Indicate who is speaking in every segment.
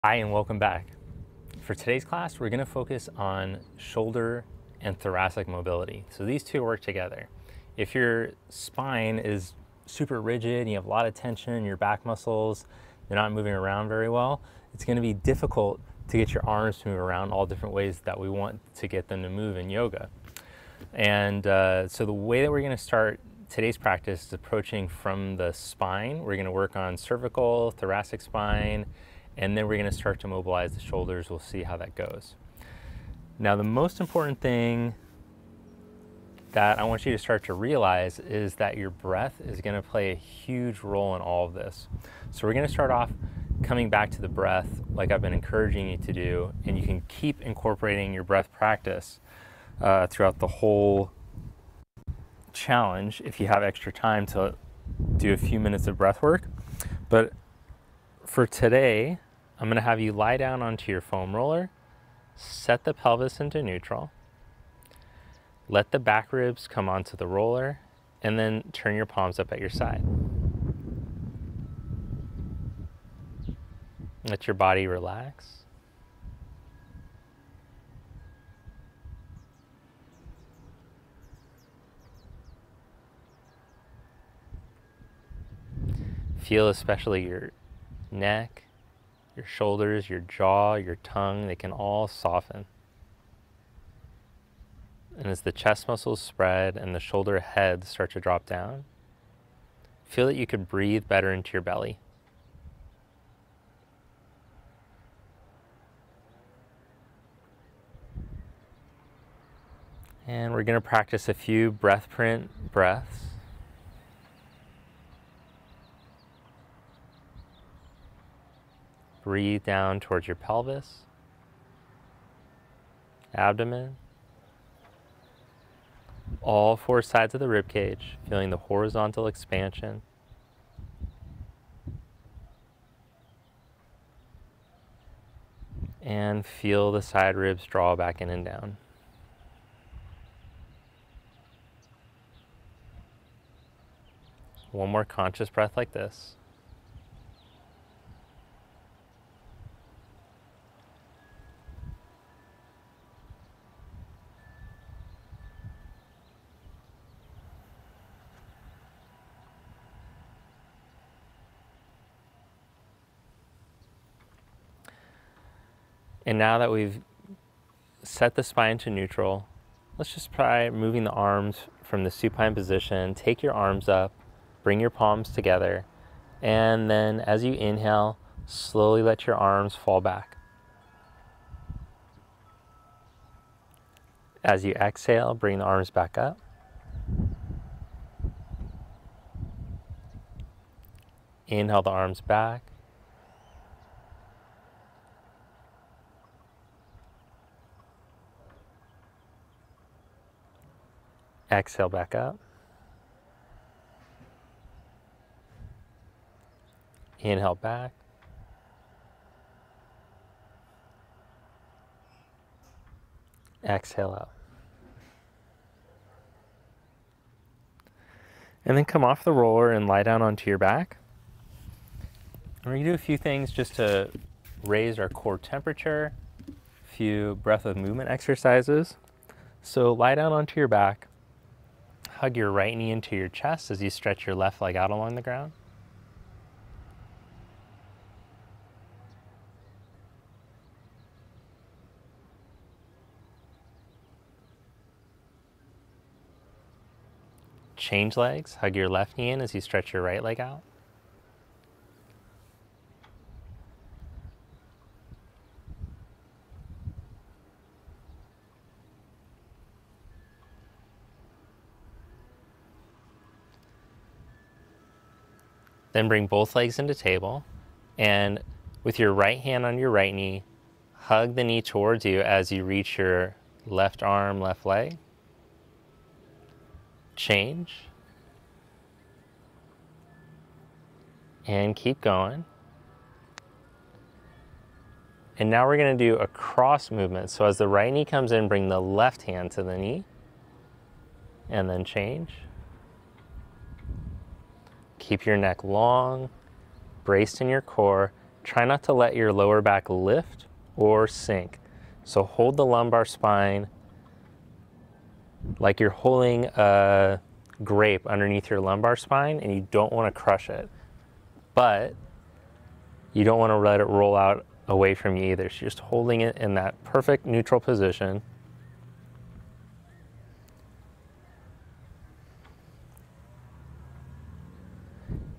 Speaker 1: Hi and welcome back. For today's class, we're going to focus on shoulder and thoracic mobility. So these two work together. If your spine is super rigid and you have a lot of tension in your back muscles, they're not moving around very well, it's going to be difficult to get your arms to move around all different ways that we want to get them to move in yoga. And so the way that we're going to start today's practice is approaching from the spine. We're going to work on cervical, thoracic spine, and then we're going to start to mobilize the shoulders. We'll see how that goes. Now, the most important thing that I want you to start to realize is that your breath is going to play a huge role in all of this. So we're going to start off coming back to the breath like I've been encouraging you to do, and you can keep incorporating your breath practice throughout the whole challenge if you have extra time to do a few minutes of breath work. But for today, I'm going to have you lie down onto your foam roller, set the pelvis into neutral, let the back ribs come onto the roller, and then turn your palms up at your side. Let your body relax. Feel especially your neck, your shoulders, your jaw, your tongue, they can all soften. And as the chest muscles spread and the shoulder heads start to drop down, feel that you could breathe better into your belly. And we're going to practice a few breath print breaths. Breathe down towards your pelvis, abdomen, all four sides of the rib cage, feeling the horizontal expansion. And feel the side ribs draw back in and down. One more conscious breath like this. And now that we've set the spine to neutral, let's just try moving the arms from the supine position. Take your arms up, bring your palms together, and then as you inhale, slowly let your arms fall back. As you exhale, bring the arms back up. Inhale the arms back. Exhale back up. Inhale back. Exhale out. And then come off the roller and lie down onto your back. And we're going to do a few things just to raise our core temperature, a few breath with movement exercises. So lie down onto your back. Hug your right knee into your chest as you stretch your left leg out along the ground. Change legs. Hug your left knee in as you stretch your right leg out. Then bring both legs into table, and with your right hand on your right knee, hug the knee towards you as you reach your left arm, left leg. Change. And keep going. And now we're going to do a cross movement. So as the right knee comes in, bring the left hand to the knee, and then change. Keep your neck long, braced in your core, Try not to let your lower back lift or sink. So hold the lumbar spine like you're holding a grape underneath your lumbar spine, and you don't want to crush it. But you don't want to let it roll out away from you either. So you're just holding it in that perfect neutral position.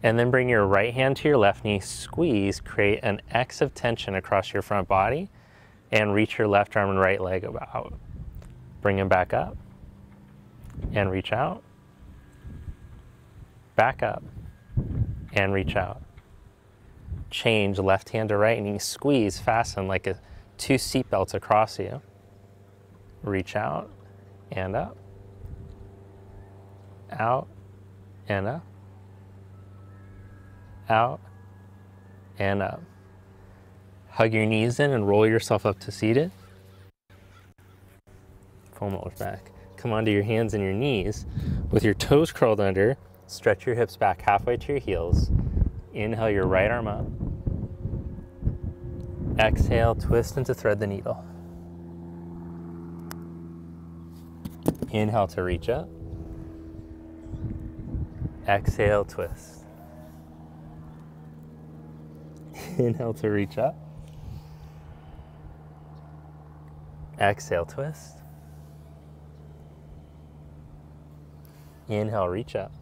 Speaker 1: And then bring your right hand to your left knee, squeeze, create an X of tension across your front body, and reach your left arm and right leg out. Bring them back up, and reach out. Back up, and reach out. Change left hand to right, and you squeeze, fasten like two seat belts across you. Reach out, and up. Out, and up. Out and up. Hug your knees in and roll yourself up to seated. Foam rollers back. Come onto your hands and your knees with your toes curled under. Stretch your hips back halfway to your heels. Inhale your right arm up. Exhale, twist and to thread the needle. Inhale to reach up. Exhale, twist. Inhale to reach up. Exhale, twist. Inhale, reach up.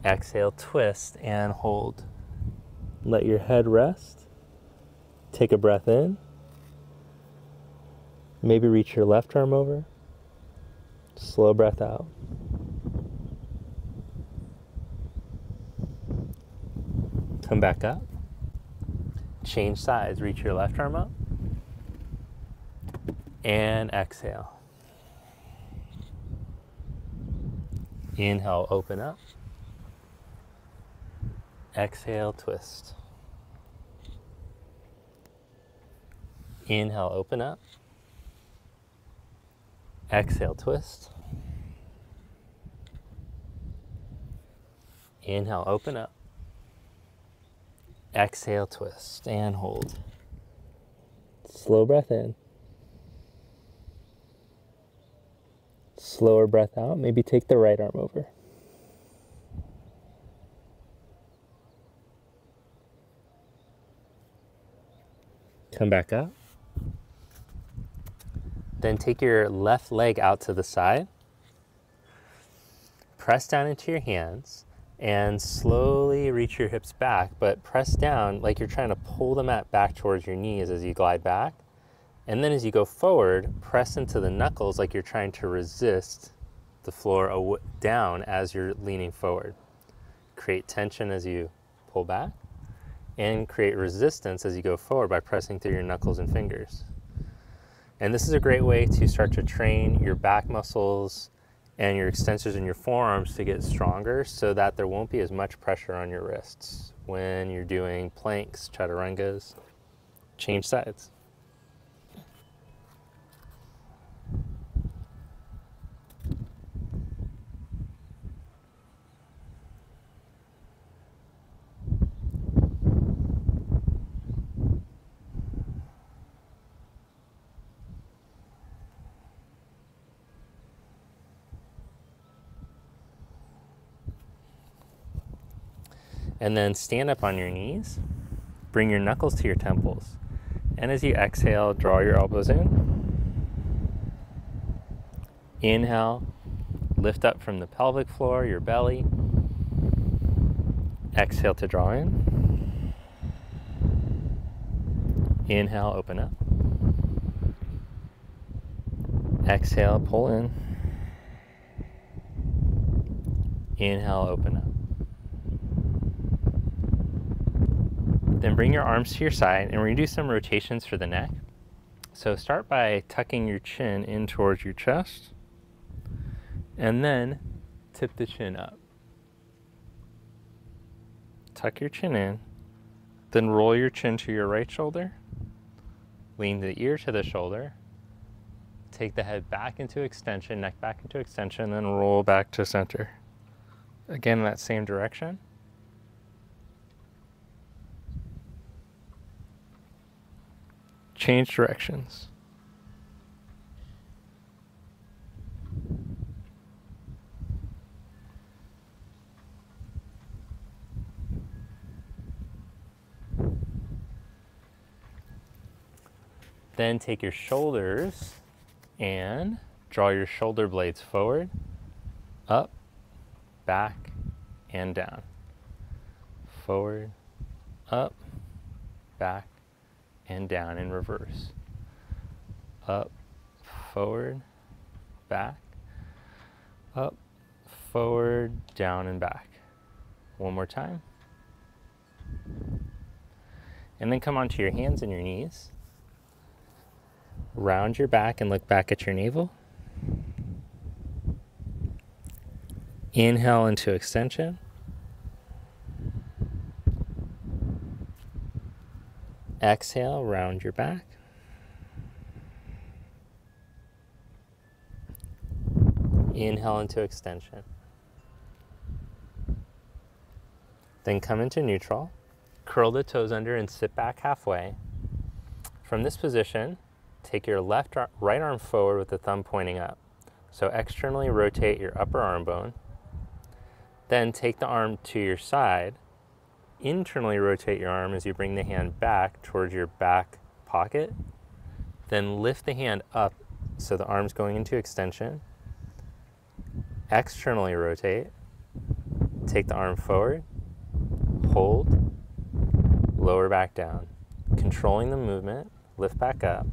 Speaker 1: Exhale, twist and hold. Let your head rest. Take a breath in. Maybe reach your left arm over. Slow breath out. Come back up. Change sides. Reach your left arm up. And exhale. Inhale, open up. Exhale, twist. Inhale, open up. Exhale, twist. Inhale, open up. Exhale, twist, and hold. Slow breath in. Slower breath out. Maybe take the right arm over. Come back up. Then take your left leg out to the side. Press down into your hands and slowly reach your hips back, but press down like you're trying to pull the mat back towards your knees as you glide back. And then as you go forward, press into the knuckles like you're trying to resist the floor down as you're leaning forward. Create tension as you pull back, and create resistance as you go forward by pressing through your knuckles and fingers. And this is a great way to start to train your back muscles and your extensors in your forearms to get stronger so that there won't be as much pressure on your wrists when you're doing planks, chaturangas. Change sides. And then stand up on your knees, bring your knuckles to your temples. And as you exhale, draw your elbows in. Inhale, lift up from the pelvic floor, your belly. Exhale to draw in. Inhale, open up. Exhale, pull in. Inhale, open up. Then bring your arms to your side, and we're going to do some rotations for the neck. So start by tucking your chin in towards your chest, and then tip the chin up. Tuck your chin in, then roll your chin to your right shoulder, lean the ear to the shoulder, take the head back into extension, neck back into extension, then roll back to center. Again, in that same direction. Change directions. Then take your shoulders and draw your shoulder blades forward, up, back, and down. Forward, up, back, and down in reverse. Up, forward, back, up, forward, down, and back. One more time. And then come onto your hands and your knees. Round your back and look back at your navel. Inhale into extension. Exhale, round your back. Inhale into extension. Then come into neutral. Curl the toes under and sit back halfway. From this position, take your right arm forward with the thumb pointing up. So externally rotate your upper arm bone. Then take the arm to your side. Internally rotate your arm as you bring the hand back towards your back pocket. Then lift the hand up so the arm's going into extension. Externally rotate. Take the arm forward. Hold. Lower back down. Controlling the movement, lift back up.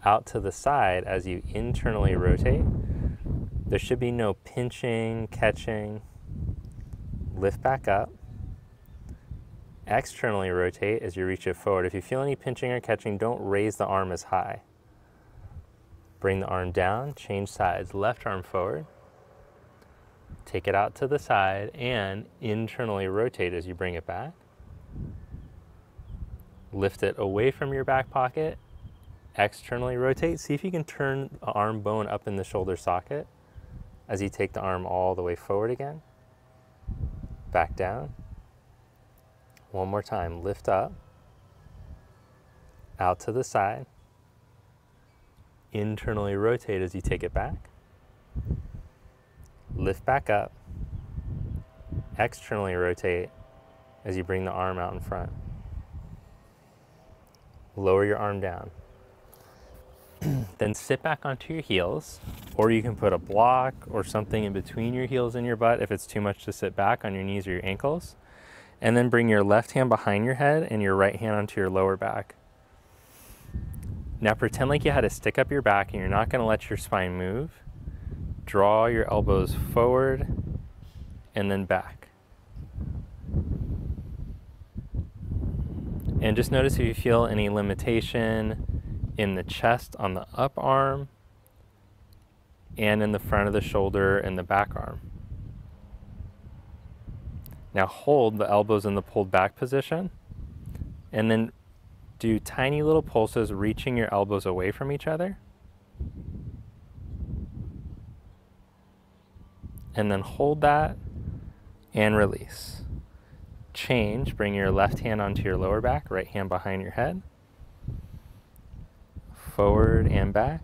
Speaker 1: Out to the side as you internally rotate. There should be no pinching, catching. Lift back up. Externally rotate as you reach it forward. If you feel any pinching or catching, don't raise the arm as high. Bring the arm down, change sides. Left arm forward. Take it out to the side and internally rotate as you bring it back. Lift it away from your back pocket. Externally rotate. See if you can turn the arm bone up in the shoulder socket as you take the arm all the way forward again. Back down. One more time. Lift up. Out to the side. Internally rotate as you take it back. Lift back up. Externally rotate as you bring the arm out in front. Lower your arm down. Then sit back onto your heels, or you can put a block or something in between your heels and your butt if it's too much to sit back on your knees or your ankles. And then bring your left hand behind your head and your right hand onto your lower back. Now pretend like you had to stick up your back and you're not going to let your spine move. Draw your elbows forward and then back. And just notice if you feel any limitation in the chest on the up arm and in the front of the shoulder and the back arm. Now hold the elbows in the pulled back position and then do tiny little pulses, reaching your elbows away from each other. And then hold that and release. Change, bring your left hand onto your lower back, right hand behind your head. Forward and back.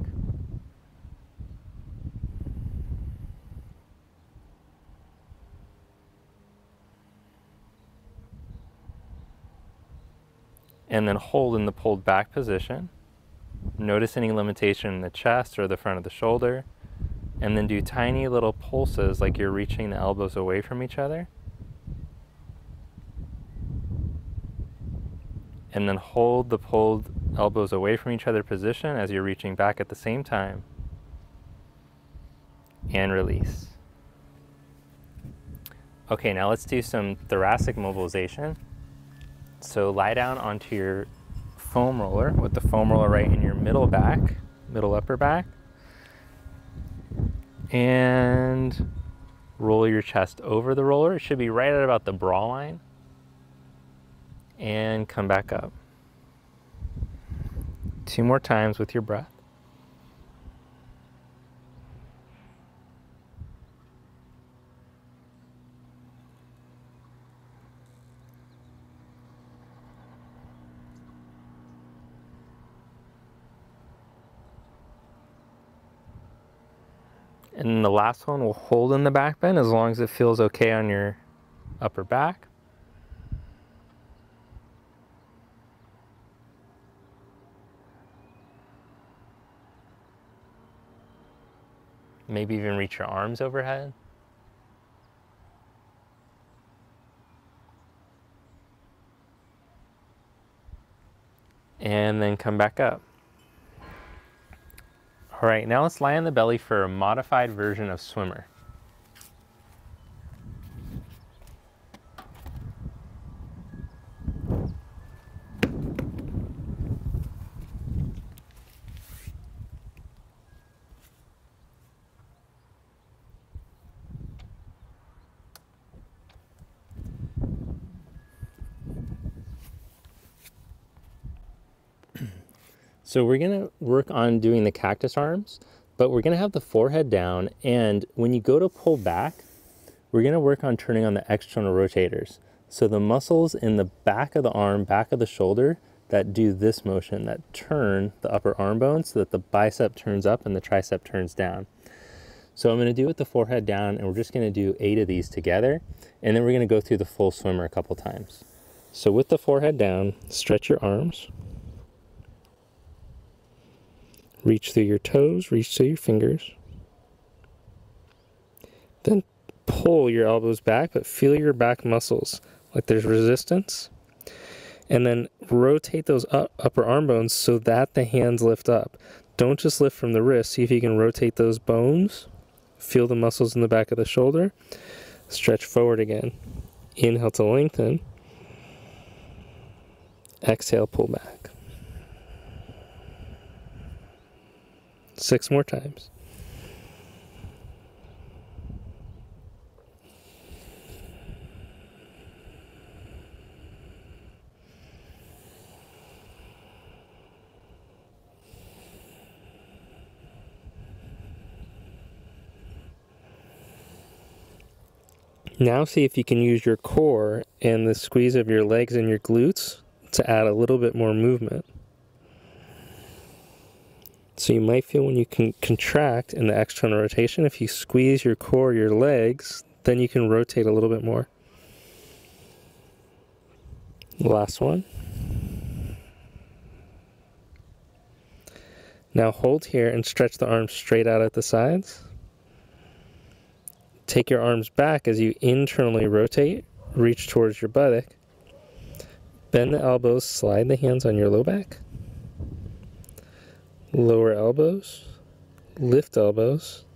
Speaker 1: And then hold in the pulled back position. Notice any limitation in the chest or the front of the shoulder. And then do tiny little pulses like you're reaching the elbows away from each other. And then hold the pulled elbows away from each other position as you're reaching back at the same time. And release. Okay, now let's do some thoracic mobilization. So lie down onto your foam roller with the foam roller right in your middle back, middle upper back. And roll your chest over the roller. It should be right at about the bra line. And come back up. 2 more times with your breath. And then the last one will hold in the back bend as long as it feels okay on your upper back. Maybe even reach your arms overhead. And then come back up. All right, now let's lie on the belly for a modified version of swimmer. So we're gonna work on doing the cactus arms, but we're gonna have the forehead down, and when you go to pull back, we're gonna work on turning on the external rotators. So the muscles in the back of the arm, back of the shoulder, that do this motion, that turn the upper arm bone so that the bicep turns up and the tricep turns down. So I'm gonna do it with the forehead down, and we're just gonna do 8 of these together, and then we're gonna go through the full swimmer a couple times. So with the forehead down, stretch your arms. Reach through your toes, reach through your fingers. Then pull your elbows back, but feel your back muscles like there's resistance. And then rotate those upper arm bones so that the hands lift up. Don't just lift from the wrist. See if you can rotate those bones. Feel the muscles in the back of the shoulder. Stretch forward again. Inhale to lengthen. Exhale, pull back. 6 more times. Now see if you can use your core and the squeeze of your legs and your glutes to add a little bit more movement. So you might feel when you can contract in the external rotation, if you squeeze your core, your legs, then you can rotate a little bit more. Last one. Now hold here and stretch the arms straight out at the sides. Take your arms back as you internally rotate, reach towards your buttock. Bend the elbows, slide the hands on your low back. Lower elbows, lift elbows,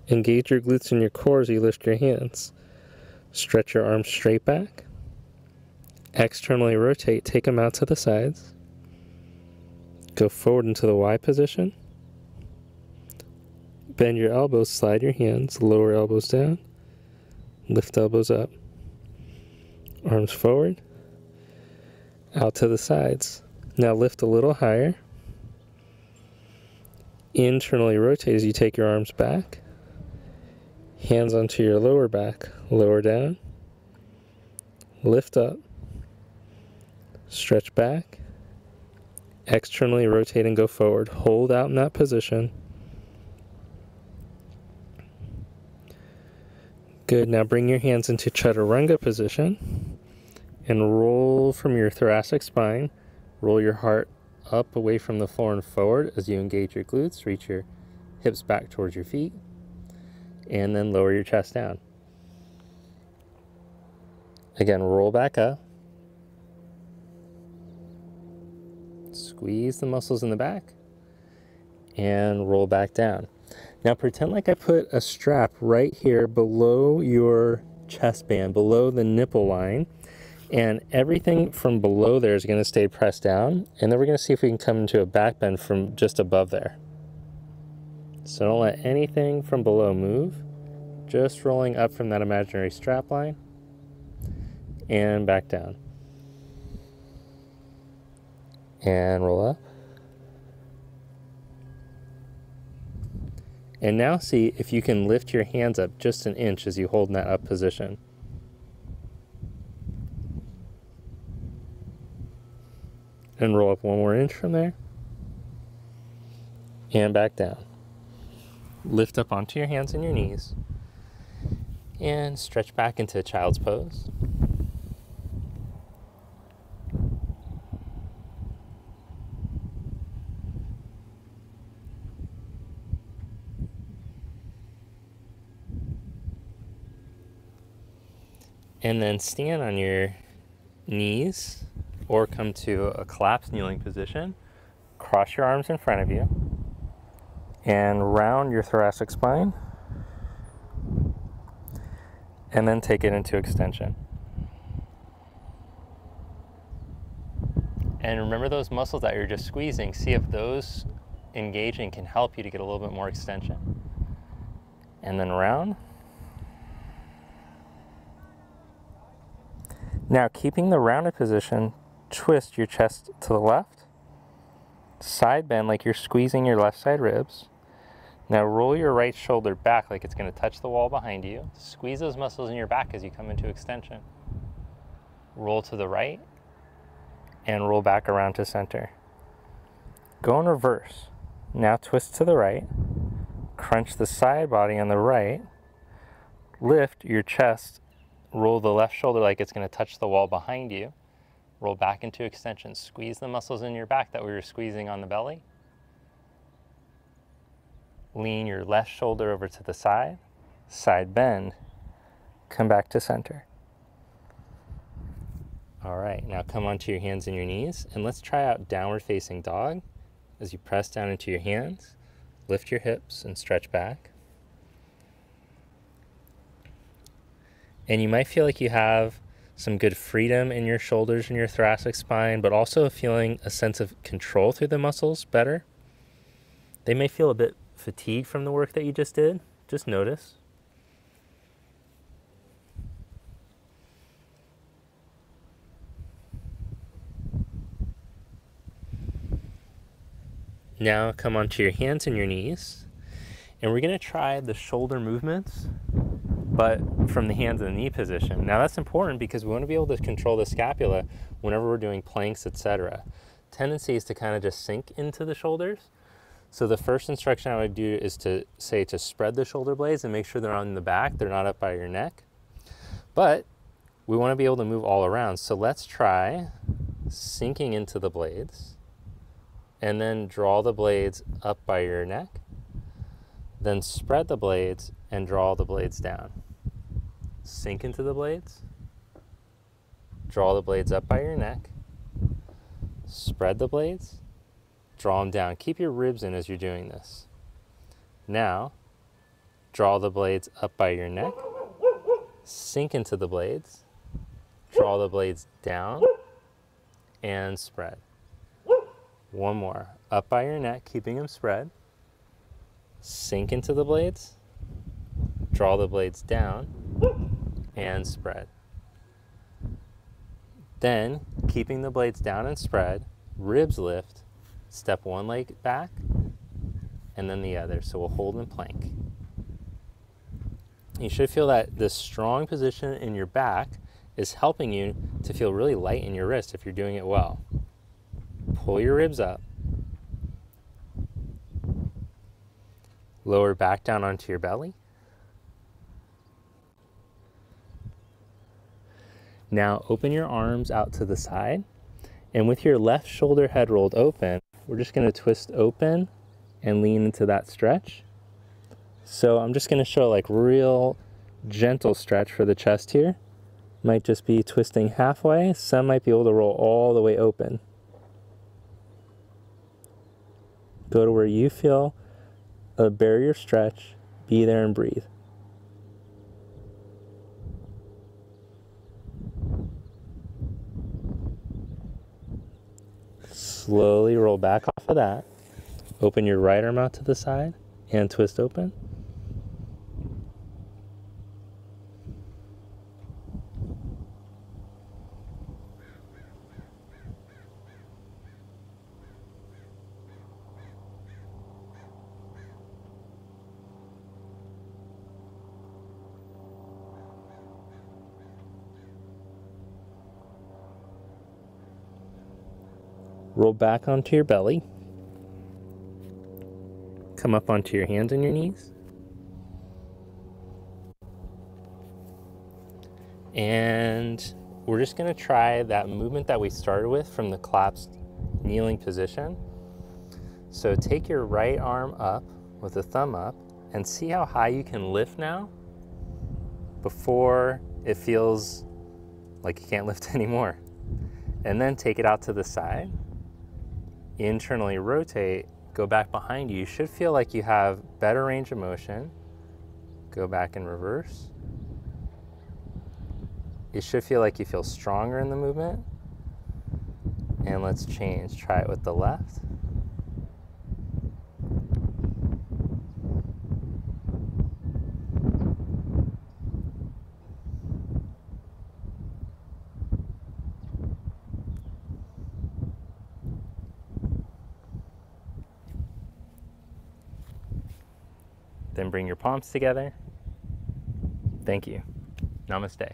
Speaker 1: engage your glutes and your core as you lift your hands. Stretch your arms straight back. Externally rotate, take them out to the sides. Go forward into the Y position. Bend your elbows, slide your hands, lower elbows down, lift elbows up. Arms forward, out to the sides. Now lift a little higher. Internally rotate as you take your arms back. Hands onto your lower back, lower down. Lift up. Stretch back. Externally rotate and go forward. Hold out in that position. Good. Now bring your hands into chaturanga position and roll from your thoracic spine. Roll your heart up away from the floor and forward as you engage your glutes. Reach your hips back towards your feet. And then lower your chest down. Again, roll back up. Squeeze the muscles in the back. And roll back down. Now pretend like I put a strap right here below your chest band, below the nipple line, and everything from below there is going to stay pressed down, and then we're going to see if we can come into a back bend from just above there. So don't let anything from below move, just rolling up from that imaginary strap line, and back down. And roll up. And now see if you can lift your hands up just an inch as you hold in that up position. And roll up 1 more inch from there. And back down. lift up onto your hands and your knees, and stretch back into child's pose. And then stand on your knees or come to a collapsed kneeling position. Cross your arms in front of you and round your thoracic spine, and then take it into extension. And remember those muscles that you're just squeezing, see if those engaging can help you to get a little bit more extension. And then round. Now, keeping the rounded position, twist your chest to the left, side bend like you're squeezing your left side ribs. Now roll your right shoulder back like it's going to touch the wall behind you. Squeeze those muscles in your back as you come into extension. Roll to the right and roll back around to center. Go in reverse. Now twist to the right, crunch the side body on the right, lift your chest, roll the left shoulder like it's going to touch the wall behind you. Roll back into extension. Squeeze the muscles in your back that we were squeezing on the belly. Lean your left shoulder over to the side, side bend, come back to center. All right, now come onto your hands and your knees, and let's try out downward facing dog. As you press down into your hands, lift your hips and stretch back. And you might feel like you have some good freedom in your shoulders and your thoracic spine, but also feeling a sense of control through the muscles better. They may feel a bit fatigued from the work that you just did. Just notice. Now come onto your hands and your knees, and we're going to try the shoulder movements, but from the hands and the knee position. Now that's important because we want to be able to control the scapula whenever we're doing planks, etc. Tendency is to kind of just sink into the shoulders. So the first instruction I would do is to say to spread the shoulder blades and make sure they're on the back, they're not up by your neck. But we want to be able to move all around. So let's try sinking into the blades and then draw the blades up by your neck. Then spread the blades and draw the blades down. Sink into the blades, draw the blades up by your neck, spread the blades, draw them down. Keep your ribs in as you're doing this. Now, draw the blades up by your neck, sink into the blades, draw the blades down, and spread. One more. Up by your neck, keeping them spread. Sink into the blades, draw the blades down, and spread. Then, keeping the blades down and spread, ribs lift, step one leg back, and then the other. So we'll hold in plank. You should feel that this strong position in your back is helping you to feel really light in your wrist if you're doing it well. Pull your ribs up. Lower back down onto your belly. Now open your arms out to the side, and with your left shoulder head rolled open, we're just going to twist open and lean into that stretch. So I'm just going to show like real gentle stretch for the chest here. Might just be twisting halfway. Some might be able to roll all the way open. Go to where you feel a barrier stretch, be there and breathe. Slowly roll back off of that. Open your right arm out to the side and twist open. Roll back onto your belly. Come up onto your hands and your knees. And we're just gonna try that movement that we started with from the collapsed kneeling position. So take your right arm up with the thumb up and see how high you can lift now before it feels like you can't lift anymore. And then take it out to the side, internally rotate, go back behind you. You should feel like you have better range of motion. Go back in reverse. You should feel like you feel stronger in the movement. And let's change. Try it with the left. Then bring your palms together. Thank you. Namaste.